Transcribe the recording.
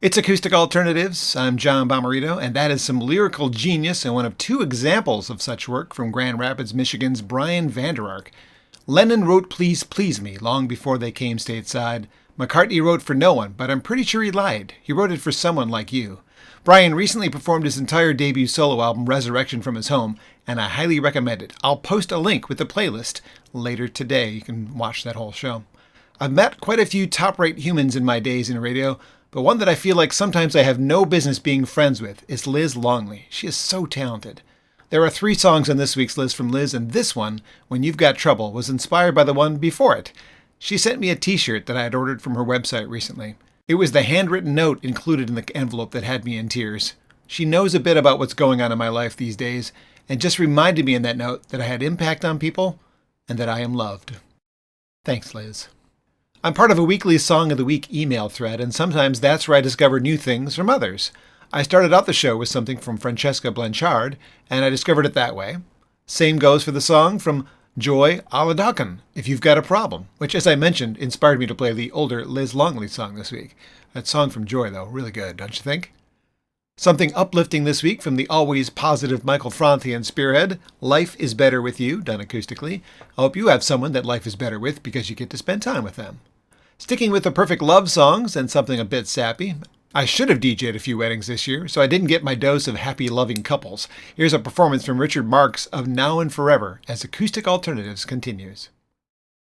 It's Acoustic Alternatives. I'm John Bommarito, and that is some lyrical genius and one of two examples of such work from Grand Rapids, Michigan's Brian Vander Ark. Lennon wrote Please Please Me long before they came stateside. McCartney wrote for no one, but I'm pretty sure he lied. He wrote it for someone like you. Brian recently performed his entire debut solo album, Resurrection, from his home, and I highly recommend it. I'll post a link with the playlist later today. You can watch that whole show. I've met quite a few top-rate humans in my days in radio, but one that I feel like sometimes I have no business being friends with is Liz Longley. She is so talented. There are 3 songs on this week's list from Liz, and this one, When You've Got Trouble, was inspired by the one before it. She sent me a t-shirt that I had ordered from her website recently. It was the handwritten note included in the envelope that had me in tears. She knows a bit about what's going on in my life these days, and just reminded me in that note that I had impact on people and that I am loved. Thanks, Liz. I'm part of a weekly Song of the Week email thread, and sometimes that's where I discover new things from others. I started out the show with something from Francesca Blanchard, and I discovered it that way. Same goes for the song from Joy Aladakan, If You've Got a Problem, which, as I mentioned, inspired me to play the older Liz Longley song this week. That song from Joy, though, really good, don't you think? Something uplifting this week from the always positive Michael Franti and Spearhead, Life is Better With You, done acoustically. I hope you have someone that life is better with because you get to spend time with them. Sticking with the perfect love songs and something a bit sappy, I should have DJ'd a few weddings this year, so I didn't get my dose of happy, loving couples. Here's a performance from Richard Marx of Now and Forever as Acoustic Alternatives continues.